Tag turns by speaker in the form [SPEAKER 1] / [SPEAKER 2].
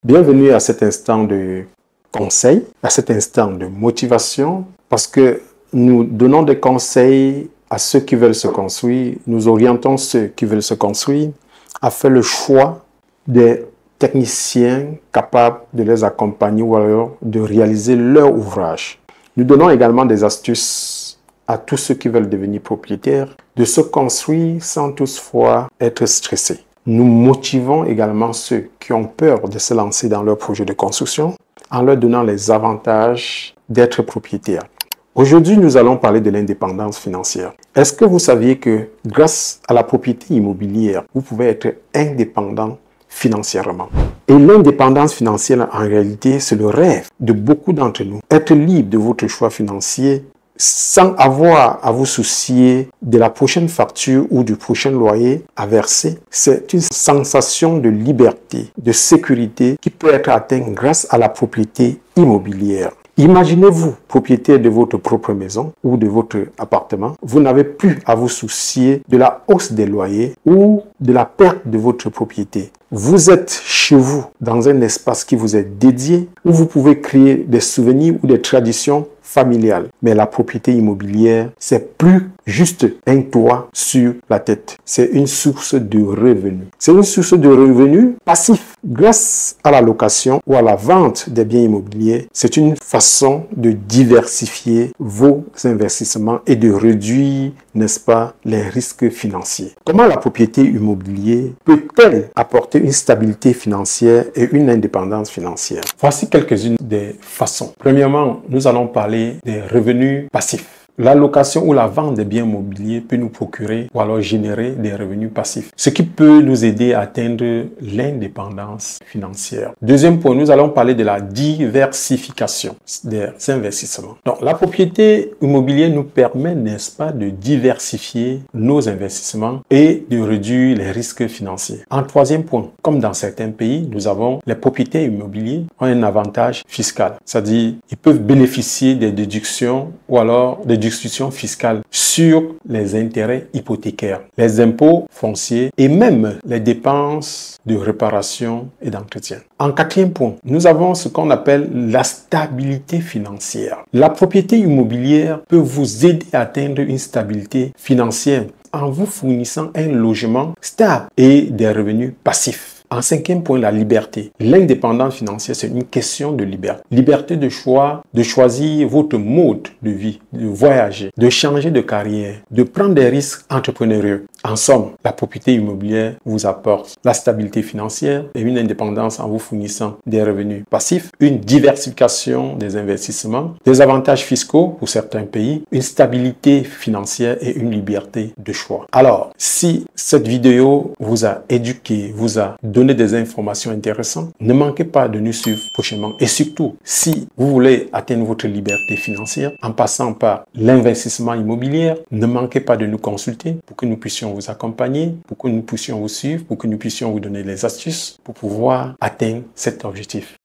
[SPEAKER 1] Bienvenue à cet instant de conseil, à cet instant de motivation, parce que nous donnons des conseils à ceux qui veulent se construire, nous orientons ceux qui veulent se construire à faire le choix des techniciens capables de les accompagner ou alors de réaliser leur ouvrage. Nous donnons également des astuces à tous ceux qui veulent devenir propriétaires de se construire sans toutefois être stressés. Nous motivons également ceux qui ont peur de se lancer dans leur projet de construction en leur donnant les avantages d'être propriétaire. Aujourd'hui, nous allons parler de l'indépendance financière. Est-ce que vous saviez que grâce à la propriété immobilière, vous pouvez être indépendant financièrement? Et l'indépendance financière, en réalité, c'est le rêve de beaucoup d'entre nous. Être libre de votre choix financier sans avoir à vous soucier de la prochaine facture ou du prochain loyer à verser, c'est une sensation de liberté, de sécurité qui peut être atteinte grâce à la propriété immobilière. Imaginez-vous propriétaire de votre propre maison ou de votre appartement. Vous n'avez plus à vous soucier de la hausse des loyers ou de la perte de votre propriété. Vous êtes chez vous dans un espace qui vous est dédié où vous pouvez créer des souvenirs ou des traditions familiales. Mais la propriété immobilière, c'est plus juste un toit sur la tête. C'est une source de revenus. C'est une source de revenus passifs. Grâce à la location ou à la vente des biens immobiliers, c'est une façon de diversifier vos investissements et de réduire, n'est-ce pas, les risques financiers. Comment la propriété immobilière peut-elle apporter une stabilité financière et une indépendance financière? Voici quelques-unes des façons. Premièrement, nous allons parler des revenus passifs. La location ou la vente des biens immobiliers peut nous procurer ou alors générer des revenus passifs, ce qui peut nous aider à atteindre l'indépendance financière. Deuxième point, nous allons parler de la diversification des investissements. Donc, la propriété immobilière nous permet, n'est-ce pas, de diversifier nos investissements et de réduire les risques financiers. En troisième point, comme dans certains pays, nous avons les propriétaires immobiliers ont un avantage fiscal, c'est-à-dire ils peuvent bénéficier des déductions ou alors des discussions fiscales sur les intérêts hypothécaires, les impôts fonciers et même les dépenses de réparation et d'entretien. En quatrième point, nous avons ce qu'on appelle la stabilité financière. La propriété immobilière peut vous aider à atteindre une stabilité financière en vous fournissant un logement stable et des revenus passifs. En cinquième point, la liberté. L'indépendance financière, c'est une question de liberté. Liberté de choix, de choisir votre mode de vie, de voyager, de changer de carrière, de prendre des risques entrepreneuriaux. En somme, la propriété immobilière vous apporte la stabilité financière et une indépendance en vous fournissant des revenus passifs, une diversification des investissements, des avantages fiscaux pour certains pays, une stabilité financière et une liberté de choix. Alors, si cette vidéo vous a éduqué, vous a donné des informations intéressantes, ne manquez pas de nous suivre prochainement. Et surtout, si vous voulez atteindre votre liberté financière en passant par l'investissement immobilier, ne manquez pas de nous consulter pour que nous puissions vous accompagner, pour que nous puissions vous suivre, pour que nous puissions vous donner les astuces pour pouvoir atteindre cet objectif.